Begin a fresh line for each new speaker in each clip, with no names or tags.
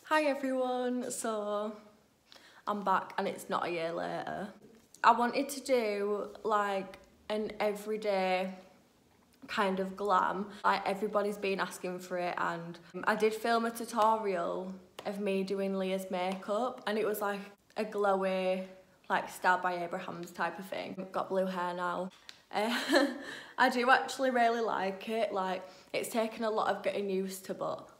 Hi everyone, so I'm back and it's not a year later. I wanted to do like an everyday kind of glam, like everybody's been asking for it, and I did film a tutorial of me doing Leah's makeup and it was like a glowy, like Style by Abrahams type of thing. I've got blue hair now. I do actually really like it, like it's taken a lot of getting used to, but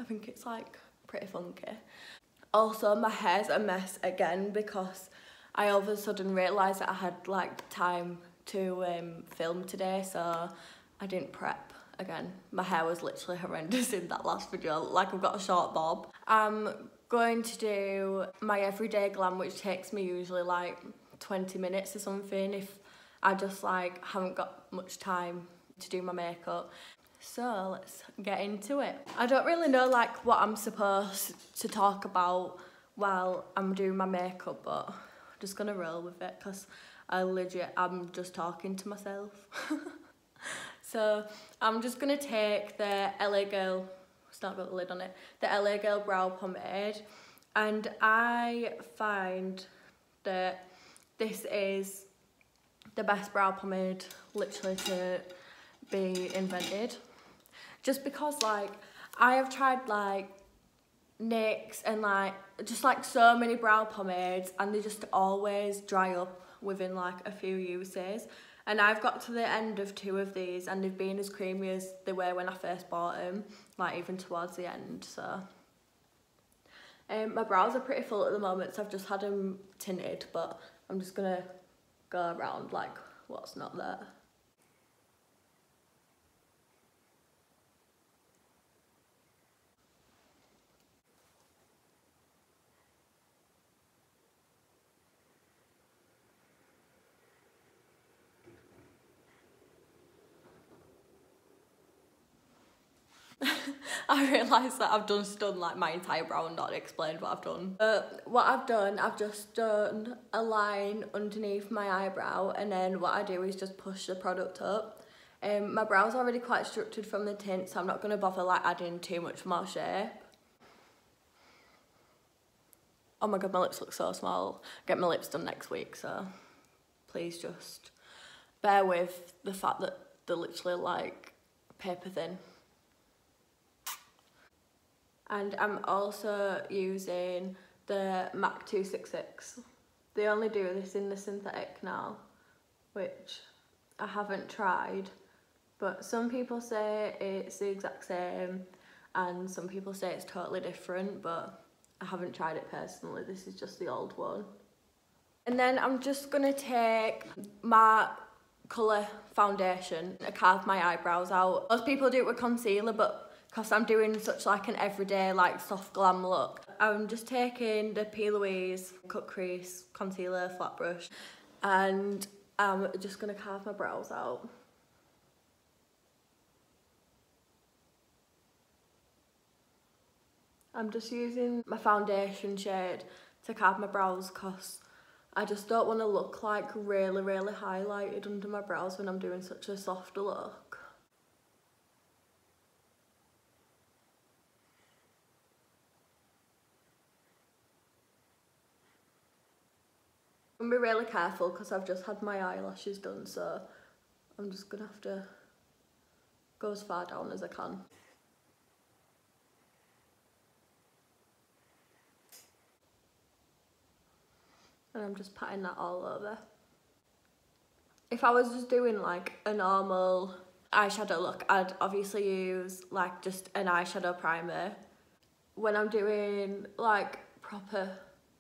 I think it's like pretty funky. Also, my hair's a mess again because I all of a sudden realised that I had like time to film today, so I didn't prep again. My hair was literally horrendous in that last video, like I've got a short bob. I'm going to do my everyday glam, which takes me usually like 20 minutes or something if I just like haven't got much time to do my makeup. So let's get into it. I don't really know like what I'm supposed to talk about while I'm doing my makeup, but I'm just gonna roll with it because I'm just talking to myself. So I'm just gonna take the LA Girl, it's not got the lid on it, the LA Girl brow pomade, and I find that this is the best brow pomade literally to be invented. Just because like I have tried like NYX and like just like so many brow pomades and they just always dry up within like a few uses, and I've got to the end of 2 of these and they've been as creamy as they were when I first bought them, like even towards the end. So my brows are pretty full at the moment, so I've just had them tinted, but I'm just gonna go around like what's not there. I realised that I've just done like my entire brow and not explained what I've done. What I've done, I've just done a line underneath my eyebrow, and then what I do is just push the product up. My brow's already quite structured from the tint, so I'm not going to bother like adding too much more shape. Oh my god, my lips look so small. I'll get my lips done next week, so please just bear with the fact that they're literally like paper thin. And I'm also using the MAC 266. They only do this in the synthetic now, which I haven't tried, but some people say it's the exact same and some people say it's totally different, but I haven't tried it personally. This is just the old one. And then I'm just gonna take my colour foundation and carve my eyebrows out. Most people do it with concealer, but because I'm doing such like an everyday like soft glam look, I'm just taking the P. Louise Cut Crease Concealer Flat Brush and I'm just going to carve my brows out. I'm just using my foundation shade to carve my brows because I just don't want to look like really highlighted under my brows when I'm doing such a soft look. I'm gonna be really careful because I've just had my eyelashes done, so I'm just gonna have to go as far down as I can. And I'm just patting that all over. If I was just doing like a normal eyeshadow look, I'd obviously use like just an eyeshadow primer. When I'm doing like proper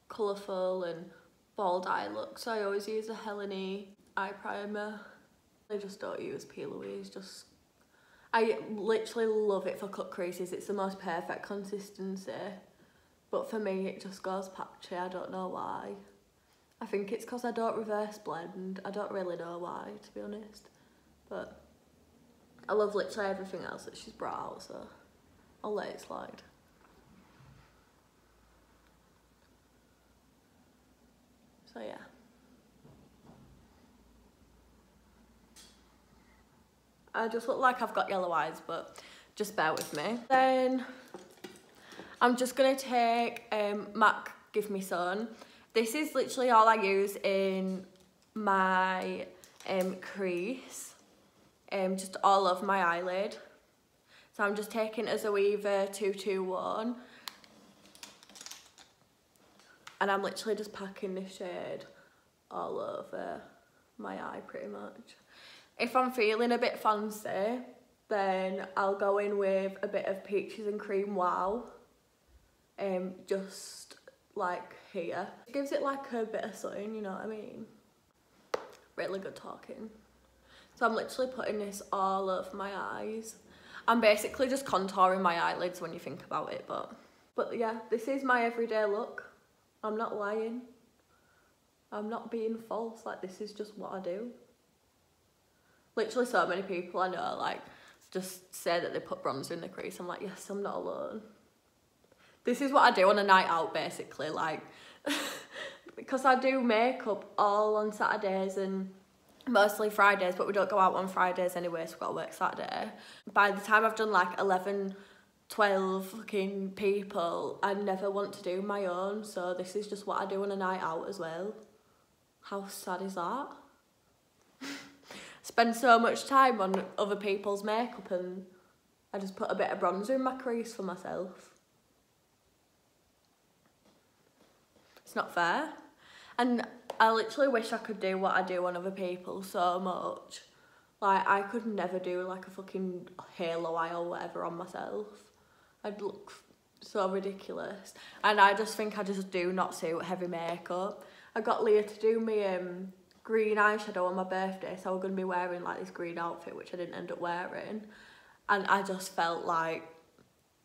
colourful and bold eye looks, I always use a Helene eye primer. I just don't use P. Louise, I literally love it for cut creases. It's the most perfect consistency, but for me it just goes patchy. I don't know why. I think it's because I don't reverse blend. I don't really know why, to be honest, but I love literally everything else that she's brought out, so I'll let it slide. So yeah. I just look like I've got yellow eyes, but just bear with me. Then I'm just going to take MAC Give Me Sun. This is literally all I use in my crease, just all over my eyelid. So I'm just taking a Zoeva 221 and I'm literally just packing this shade all over my eye pretty much. If I'm feeling a bit fancy, then I'll go in with a bit of Peaches and Cream Wow, just like here. It gives it like a bit of something, you know what I mean? Really good talking. So I'm literally putting this all over my eyes. I'm basically just contouring my eyelids when you think about it, but yeah, this is my everyday look. I'm not lying. I'm not being false, like this is just what I do. Literally so many people I know like just say that they put bronzer in the crease. I'm like, yes, I'm not alone. This is what I do on a night out basically, like because I do makeup all on Saturdays and mostly Fridays, but we don't go out on Fridays anyway, so we've got to work Saturday. By the time I've done like 11, 12 fucking people, I never want to do my own, so this is just what I do on a night out as well. How sad is that? Spend so much time on other people's makeup and I just put a bit of bronzer in my crease for myself. It's not fair. And I literally wish I could do what I do on other people so much. Like, I could never do like a fucking halo eye or whatever on myself. I'd look so ridiculous. And I just think I just do not suit heavy makeup. I got Leah to do me green eyeshadow on my birthday, so I was going to be wearing like this green outfit, which I didn't end up wearing. And I just felt like,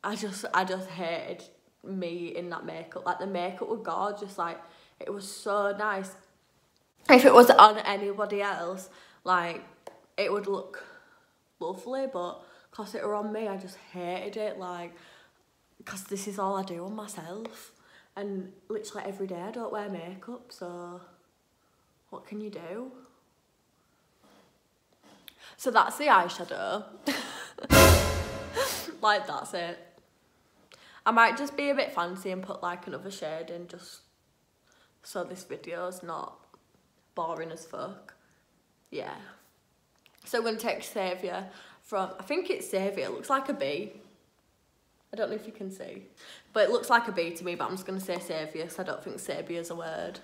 I just hated me in that makeup. Like, the makeup was gorgeous, like, it was so nice. If it was on anybody else, like, it would look lovely, but because it were on me, I just hated it, like, because this is all I do on myself. And literally every day I don't wear makeup, so what can you do? So that's the eyeshadow. Like, that's it. I might just be a bit fancy and put like another shade in just so this video's not boring as fuck. Yeah. So I'm going to take Saviour from, I think it's Saviour, it looks like a B. I don't know if you can see, but it looks like a B to me, but I'm just going to say Saviour because I don't think Saviour's a word.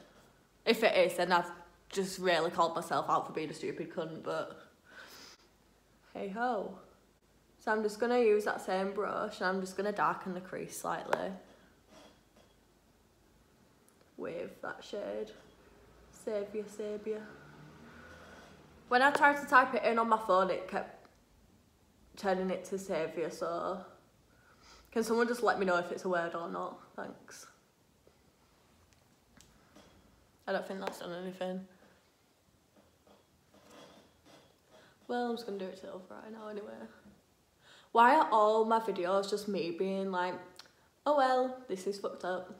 If it is, then I've just really called myself out for being a stupid cunt, but hey ho. So I'm just going to use that same brush and I'm just going to darken the crease slightly with that shade. Saviour, Saviour. When I tried to type it in on my phone, it kept turning it to Saviour, so can someone just let me know if it's a word or not? Thanks. I don't think that's done anything. Well, I'm just going to do it to the other eye now anyway. Why are all my videos just me being like, oh well, this is fucked up?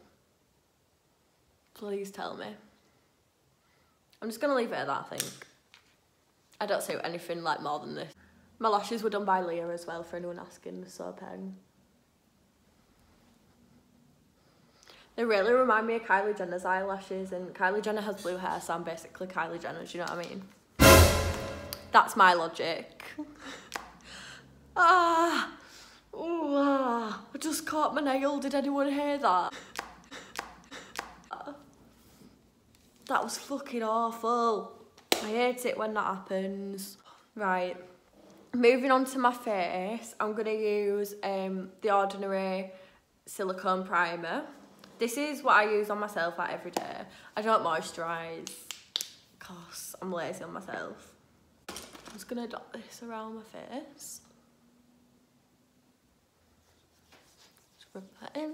Please tell me. I'm just going to leave it at that, I think. I don't suit anything like more than this. My lashes were done by Leah as well, for anyone asking, so pen. They really remind me of Kylie Jenner's eyelashes, and Kylie Jenner has blue hair, so I'm basically Kylie Jenner, do you know what I mean? That's my logic. I just caught my nail, did anyone hear that? That was fucking awful. I hate it when that happens. Right, moving on to my face, I'm going to use The Ordinary silicone primer. This is what I use on myself like every day. I don't moisturise because I'm lazy on myself. I'm just going to dot this around my face. Just rub that in.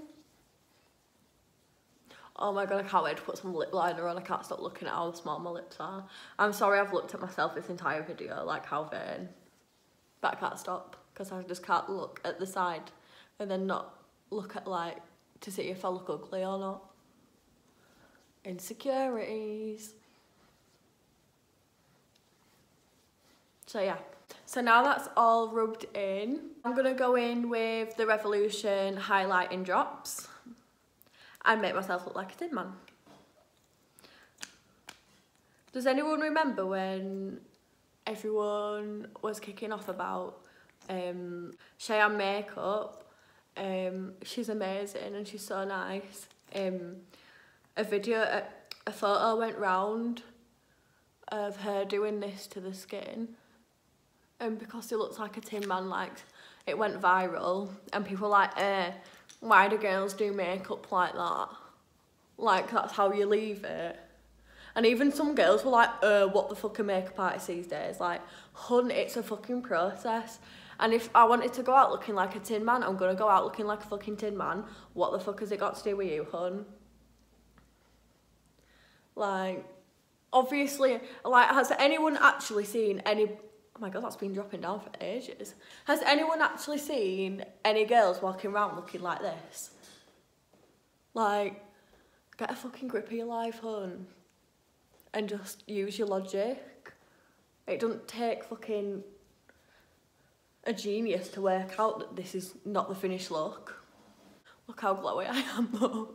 Oh my god, I can't wait to put some lip liner on. I can't stop looking at how small my lips are. I'm sorry I've looked at myself this entire video, like how vain. But I can't stop, because I just can't look at the side and then not look at, like, to see if I look ugly or not. Insecurities. So yeah. So now that's all rubbed in, I'm gonna go in with the Revolution highlighting drops and make myself look like a Tin Man. Does anyone remember when everyone was kicking off about Cheyenne makeup? She's amazing and she's so nice. A photo went round of her doing this to the skin, and because it looks like a Tin Man, like, it went viral, and people were like, why do girls do makeup like that? Like, that's how you leave it. And even some girls were like, what the fuck are makeup artists these days? Like, hun, it's a fucking process. And if I wanted to go out looking like a Tin Man, I'm gonna go out looking like a fucking Tin Man. What the fuck has it got to do with you, hun? Like, obviously, like, has anyone actually seen any... Oh my god, that's been dropping down for ages. Has anyone actually seen any girls walking around looking like this? Like, get a fucking grip of your life, hun. And just use your logic. It doesn't take fucking a genius to work out that this is not the finished look. Look how glowy I am though.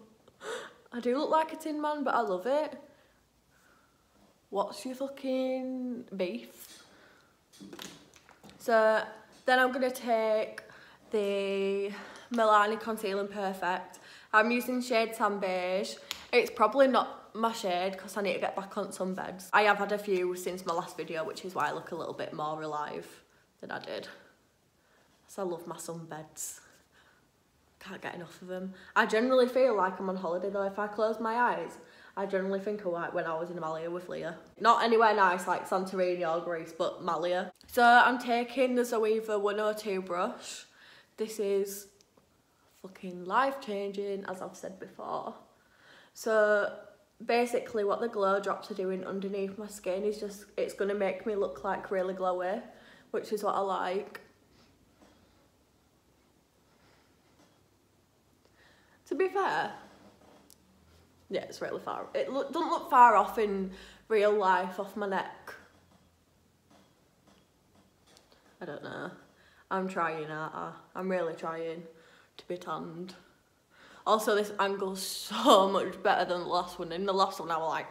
I do look like a Tin Man, but I love it. What's your fucking beef? So then I'm gonna take the Milani Concealing Perfect. I'm using shade Sand Beige. It's probably not my shade because I need to get back on sunbeds. I have had a few since my last video, which is why I look a little bit more alive than I did. So I love my sunbeds. Can't get enough of them. I generally feel like I'm on holiday though. If I close my eyes, I generally think of like when I was in Malia with Leah. Not anywhere nice like Santorini or Greece, but Malia. So I'm taking the Zoeva 102 brush. This is fucking life-changing, as I've said before. So basically what the glow drops are doing underneath my skin is just, it's gonna make me look like really glowy, which is what I like. To be fair, yeah, it's really far. It doesn't look far off in real life off my neck. I don't know. I'm trying, I'm really trying to be tanned. Also, this angle's so much better than the last one. In the last one, I was like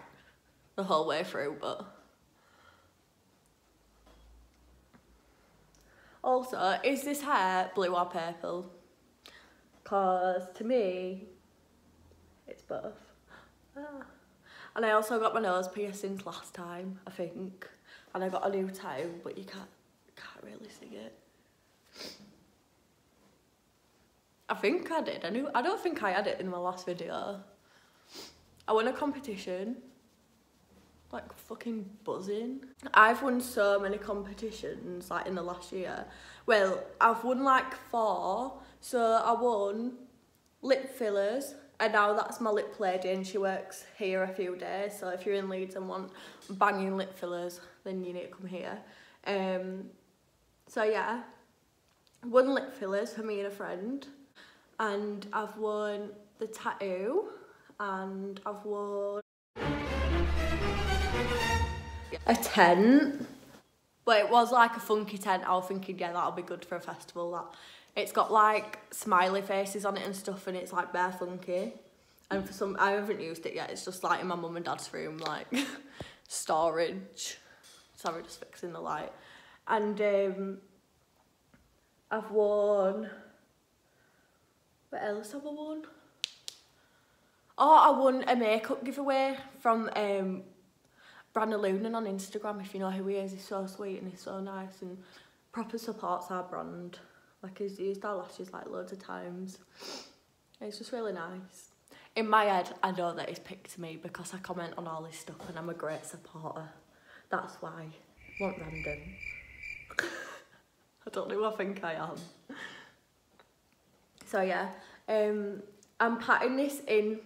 the whole way through, but... Also, is this hair blue or purple? Because to me, it's both. And I also got my nose piercings last time, I think. And I got a new tattoo, but you can't really see it. I think I did. I don't think I had it in my last video. I won a competition. Like fucking buzzing. I've won so many competitions like in the last year. Well, I've won like 4. So I won lip fillers, and now that's my lip lady and she works here a few days. So if you're in Leeds and want banging lip fillers, then you need to come here. So yeah, won lip fillers for me and a friend. And I've won the tattoo, and I've won a tent. But it was like a funky tent. I was thinking, yeah, that'll be good for a festival. That it's got like smiley faces on it and stuff, and it's like bare funky. And for some, I haven't used it yet. It's just like in my mum and dad's room, like storage. Sorry, just fixing the light. And I've won. What else have I won? Oh, I won a makeup giveaway from Brandon Lunan on Instagram. If you know who he is, he's so sweet and he's so nice and proper supports our brand. Like, he's used our lashes like loads of times. It's just really nice. In my head, I know that he's picked me because I comment on all his stuff and I'm a great supporter. That's why. Want random. I don't know who I think I am. So yeah, I'm patting this in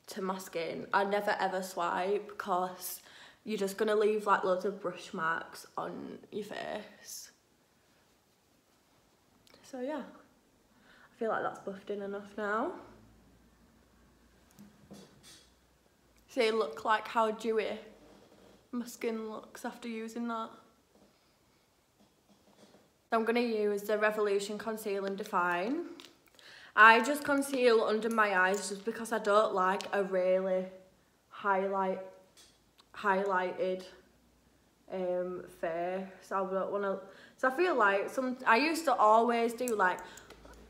to my skin. I never ever swipe because you're just gonna leave like loads of brush marks on your face. So yeah, I feel like that's buffed in enough now. See, look like how dewy my skin looks after using that. I'm going to use the Revolution Conceal and Define. I just conceal under my eyes just because I don't like a really highlighted face. I don't want to. So I feel like I used to always do like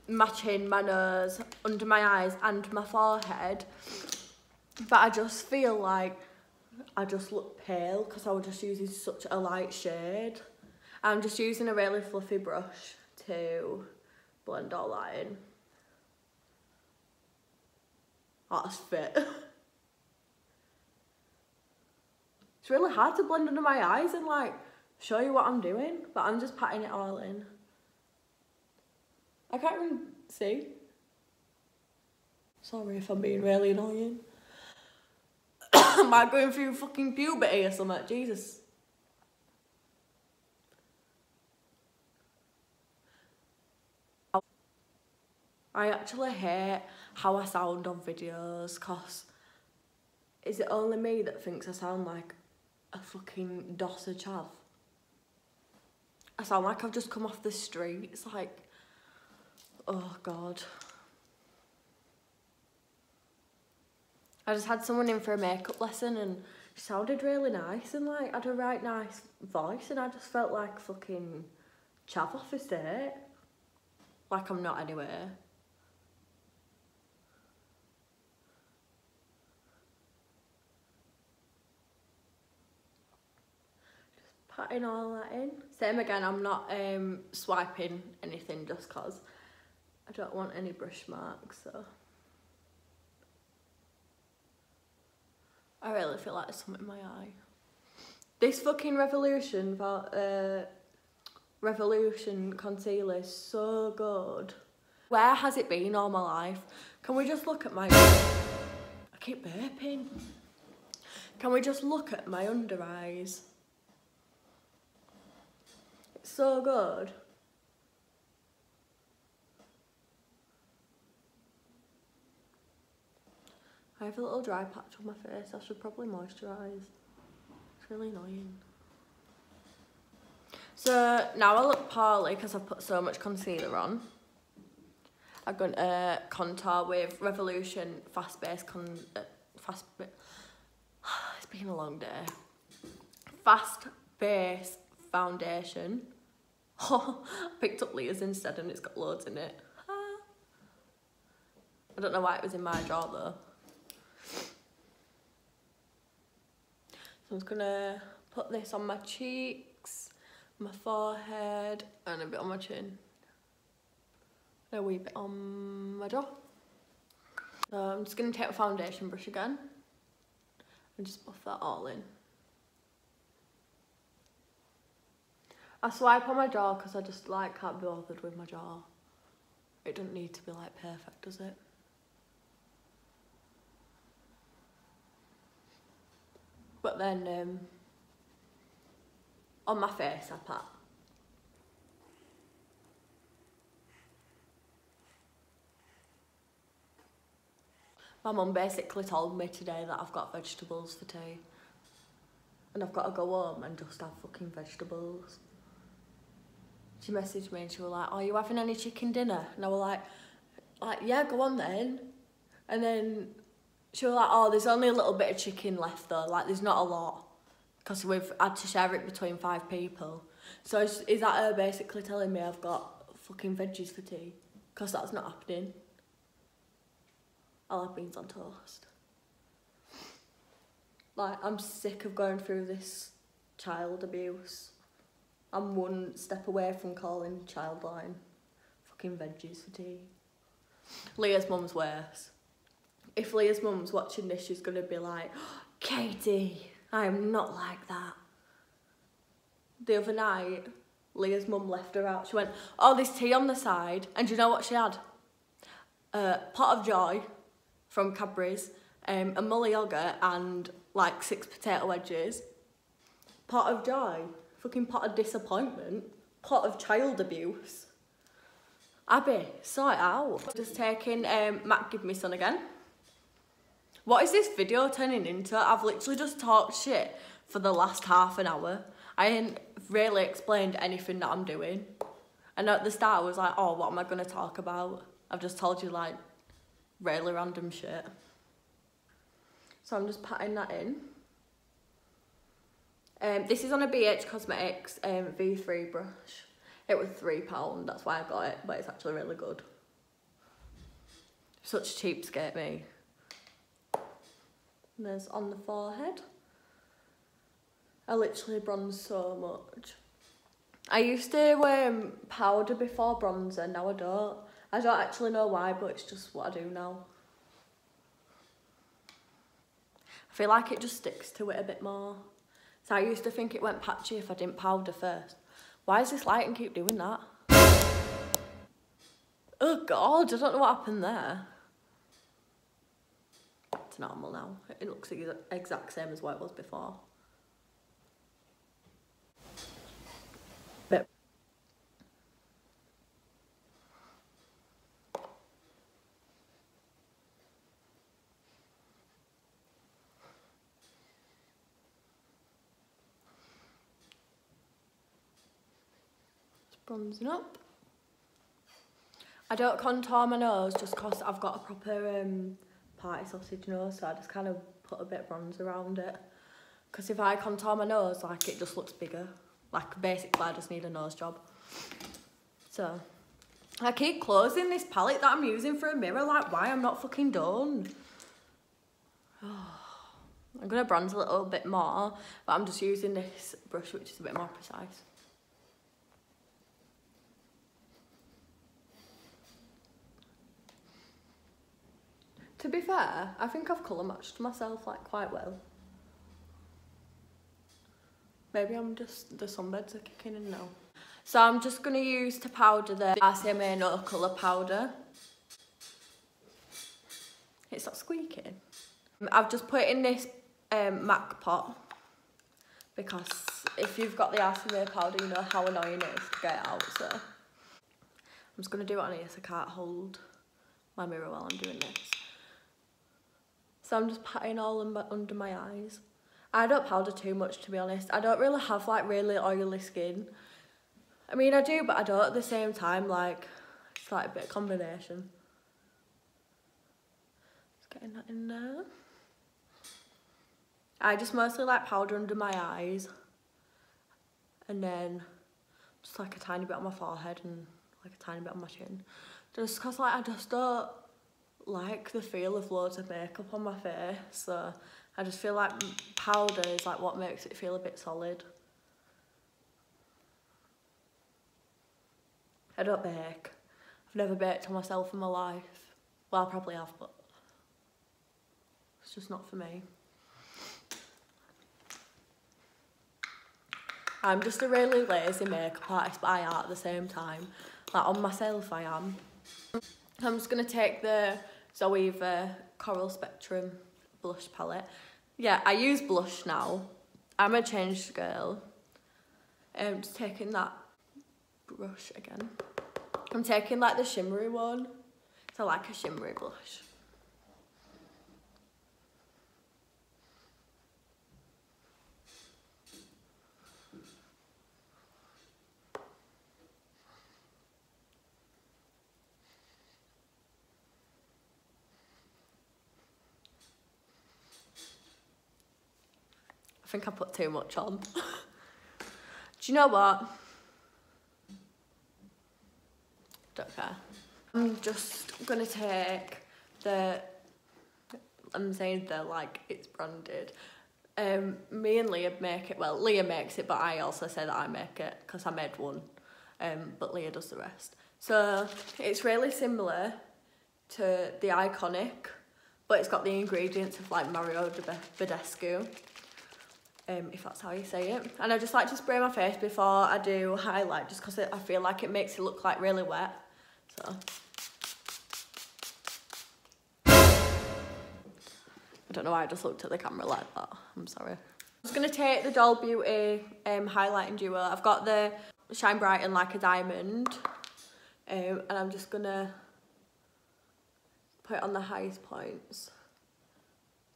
matching my nose, under my eyes and my forehead, but I just feel like I just look pale because I was just using such a light shade. I'm just using a really fluffy brush to blend all that in. That's fit. It's really hard to blend under my eyes and like show you what I'm doing, but I'm just patting it all in. I can't even see. Sorry if I'm being really annoying. Am I going through fucking puberty or something? Jesus. I actually hate how I sound on videos, cause is it only me that thinks I sound like a fucking dosser chav? I sound like I've just come off the street. It's like, oh God. I just had someone in for a makeup lesson and she sounded really nice and like had a right nice voice, and I just felt like fucking chav off estate. Like I'm not anyway. Patting all that in. Same again, I'm not swiping anything just cause I don't want any brush marks, so. I really feel like there's something in my eye. This fucking Revolution concealer is so good. Where has it been all my life? Can we just look at my... I keep burping. Can we just look at my under eyes? It's so good. I have a little dry patch on my face. I should probably moisturise. It's really annoying. So now I look poorly because I've put so much concealer on. I'm going to contour with Revolution Fast Base It's been a long day. Fast Base Foundation. I picked up Leah's instead and it's got loads in it. I don't know why it was in my drawer though. So I'm just gonna put this on my cheeks, my forehead, and a bit on my chin. A wee bit on my jaw. So I'm just gonna take a foundation brush again and just buff that all in. I swipe on my jaw because I just like can't be bothered with my jaw. It doesn't need to be like perfect, does it? But then on my face I pat. My mum basically told me today that I've got vegetables for tea. And I've got to go home and just have fucking vegetables. She messaged me and she was like, "Are you having any chicken dinner?" And I was like, yeah, go on then. And then she was like, "Oh, there's only a little bit of chicken left though, like there's not a lot. Because we've had to share it between 5 people. So is that her basically telling me I've got fucking veggies for tea? Because that's not happening. I'll have beans on toast. Like, I'm sick of going through this child abuse. I'm one step away from calling Childline fucking veggies for tea. Leah's mum's worse. If Leah's mum's watching this, she's going to be like, "Katie, I am not like that." The other night, Leah's mum left her out. She went, "Oh, there's tea on the side." And do you know what she had? Pot of joy from Cadbury's, a muller yoghurt and like 6 potato wedges. Pot of joy. Fucking pot of disappointment. Pot of child abuse. Abby, sort it out. Just taking Matt Give Me Son again. What is this video turning into? I've literally just talked shit for the last half an hour. I ain't really explained anything that I'm doing. And at the start I was like, oh, what am I going to talk about? I've just told you like really random shit. So I'm just patting that in. This is on a BH Cosmetics V3 brush. It was £3, that's why I got it, but it's actually really good. Such a cheapskate, me. And there's on the forehead. I literally bronze so much. I used to powder before bronzer, now I don't. I don't actually know why, but it's just what I do now. I feel like it just sticks to it a bit more. So I used to think it went patchy if I didn't powder first. Why is this lighting keep doing that? Oh God, I don't know what happened there. It's normal now. It looks the exact same as what it was before. But bronzing up. I don't contour my nose just because I've got a proper party sausage nose, so I just kind of put a bit of bronze around it. Because if I contour my nose, like, it just looks bigger. Like, basically I just need a nose job. So I keep closing this palette that I'm using for a mirror, like, why I'm not fucking done. I'm gonna bronze a little bit more, but I'm just using this brush which is a bit more precise. To be fair, I think I've colour matched myself like quite well. Maybe I'm just, the sunbeds are kicking in now. So I'm just going to use to powder the RCMA No Colour powder. It's not squeaking. I've just put it in this MAC pot because if you've got the RCMA powder, you know how annoying it is to get it out. So I'm just going to do it on here so I can't hold my mirror while I'm doing this. So I'm just patting all under my eyes. I don't powder too much, to be honest. I don't really have like really oily skin. I mean, I do, but I don't at the same time. Like, it's like a bit of combination. Just getting that in there. I just mostly like powder under my eyes. And then just like a tiny bit on my forehead and like a tiny bit on my chin. Just because like I just don't like the feel of loads of makeup on my face, so I just feel like powder is like what makes it feel a bit solid. I don't bake. I've never baked on myself in my life. Well, I probably have, but it's just not for me. I'm just a really lazy makeup artist, but I am at the same time. Like, on myself I am. I'm just going to take the Zoeva Coral Spectrum blush palette. Yeah, I use blush now. I'm a changed girl. Just taking that brush again. I'm taking like the shimmery one. So like a shimmery blush. I think I put too much on. Do you know what? Don't care. I'm just gonna take the, I'm saying the like it's branded. Me and Leah make it, well Leah makes it, but I also say that I make it because I made one. But Leah does the rest. So it's really similar to the Iconic, but it's got the ingredients of like Mario Badescu. If that's how you say it. And I just like to spray my face before I do highlight, just because I feel like it makes it look like really wet. So I don't know why I just looked at the camera like that. I'm sorry. I'm just going to take the Doll Beauty highlighting duo. I've got the Shine Bright and Like a Diamond. And I'm just going to put it on the highest points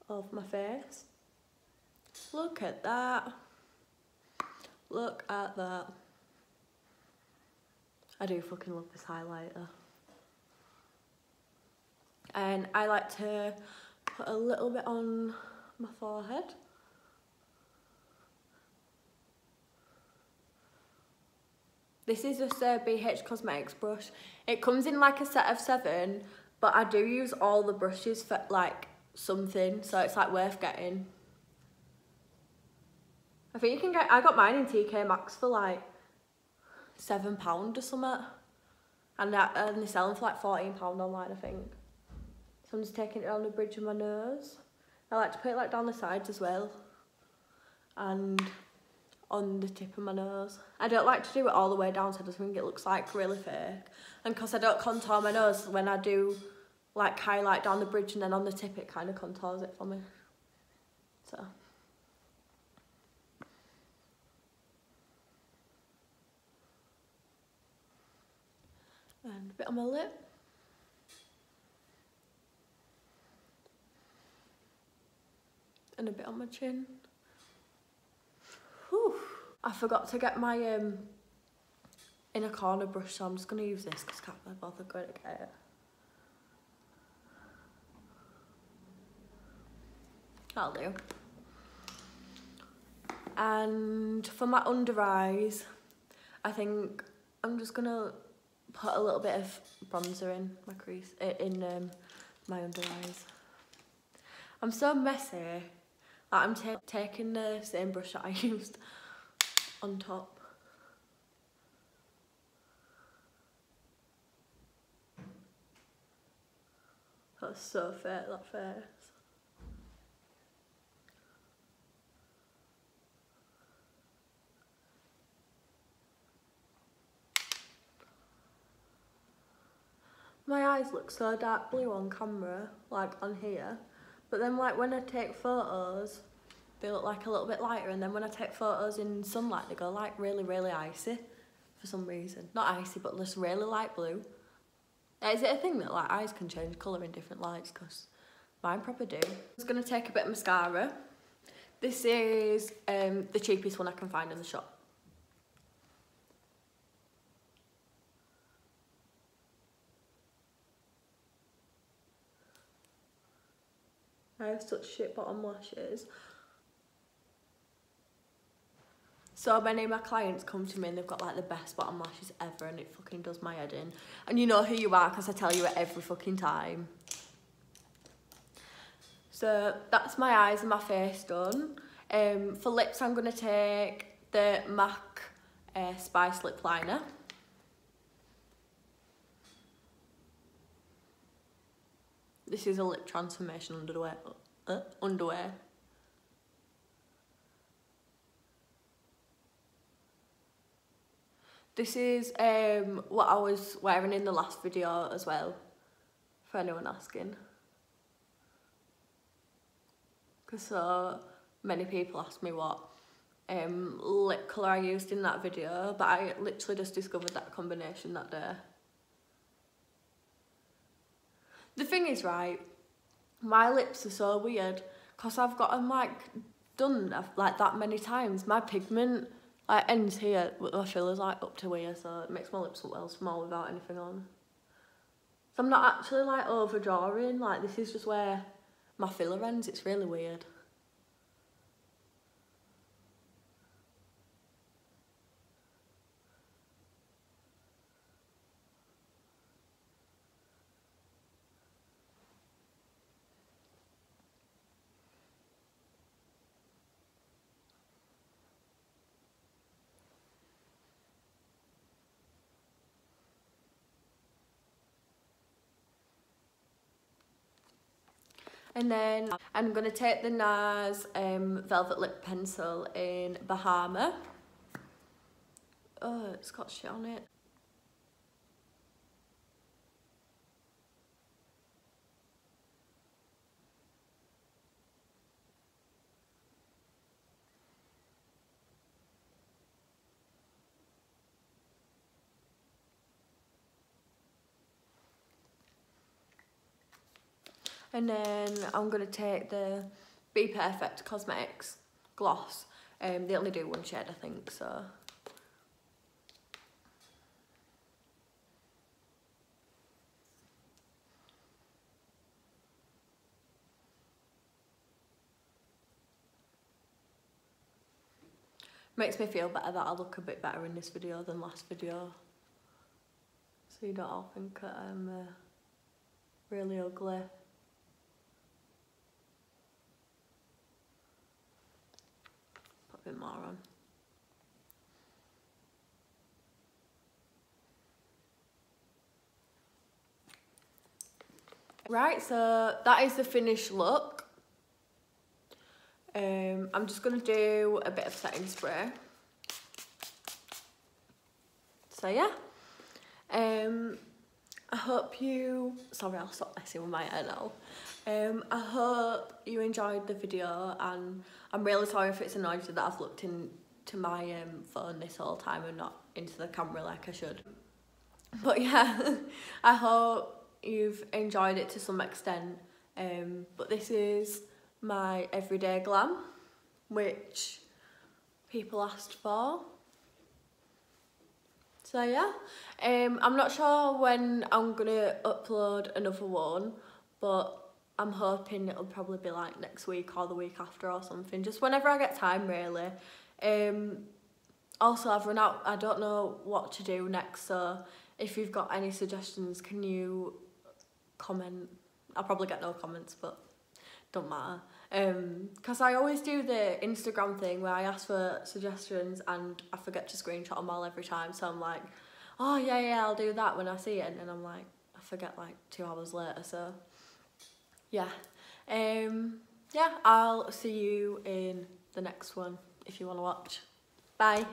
of my face. Look at that. Look at that. I do fucking love this highlighter. And I like to put a little bit on my forehead. This is just a BH Cosmetics brush. It comes in like a set of 7, but I do use all the brushes for like something, so it's like worth getting. I think you can get, I got mine in TK Maxx for like £7 or something. And they're selling for like £14 online, I think. So I'm just taking it on the bridge of my nose. I like to put it like down the sides as well. And on the tip of my nose. I don't like to do it all the way down, so I just think it looks like really fake. And because I don't contour my nose, when I do like highlight down the bridge and then on the tip, it kind of contours it for me. So. And a bit on my lip. And a bit on my chin. Whew. I forgot to get my inner corner brush, so I'm just going to use this because I can't be bothered going to get it. That'll do. And for my under eyes, I think I'm just going to put a little bit of bronzer in my crease, in my under eyes. I'm so messy. Like I'm taking the same brush that I used on top. That's so fake, that face. My eyes look so dark blue on camera, like on here, but then like when I take photos, they look like a little bit lighter, and then when I take photos in sunlight, they go like really, really icy for some reason. Not icy, but just really light blue. Is it a thing that like eyes can change colour in different lights? Because mine probably do. I'm just going to take a bit of mascara. This is the cheapest one I can find in the shop. I have such shit bottom lashes. So many of my clients come to me and they've got like the best bottom lashes ever, and it fucking does my head in. And you know who you are because I tell you it every fucking time. So that's my eyes and my face done. For lips, I'm going to take the MAC Spice Lip Liner. This is a lip transformation underwear. This is what I was wearing in the last video as well, for anyone asking. Because so many people ask me what lip colour I used in that video, but I literally just discovered that combination that day. The thing is, right, my lips are so weird because I've got them like done like that many times. My pigment like ends here, but my filler's like up to here, so it makes my lips look well small without anything on. So I'm not actually like overdrawing, like this is just where my filler ends. It's really weird. And then I'm going to take the NARS Velvet Lip Pencil in Bahama. Oh, it's got shit on it. And then I'm going to take the Be Perfect Cosmetics gloss. They only do one shade, I think, so. Makes me feel better that I look a bit better in this video than last video. So you don't all think that I'm really ugly. Put a bit more on. Right, so that is the finished look. I'm just going to do a bit of setting spray. So yeah, I hope you, sorry, I'll stop messing with my hair now. I hope you enjoyed the video, and I'm really sorry if it's annoyed you that I've looked into my phone this whole time and not into the camera like I should. But yeah, I hope you've enjoyed it to some extent. But this is my everyday glam, which people asked for. So yeah, I'm not sure when I'm gonna upload another one, but I'm hoping it'll probably be like next week or the week after or something, just whenever I get time really. Also, I've run out, I don't know what to do next, so if you've got any suggestions, can you comment? I'll probably get no comments, but don't matter. Because I always do the Instagram thing where I ask for suggestions and I forget to screenshot them all every time, so I'm like, oh yeah, I'll do that when I see it, and then I'm like, I forget like 2 hours later, so yeah. Yeah, I'll see you in the next one if you want to watch. Bye.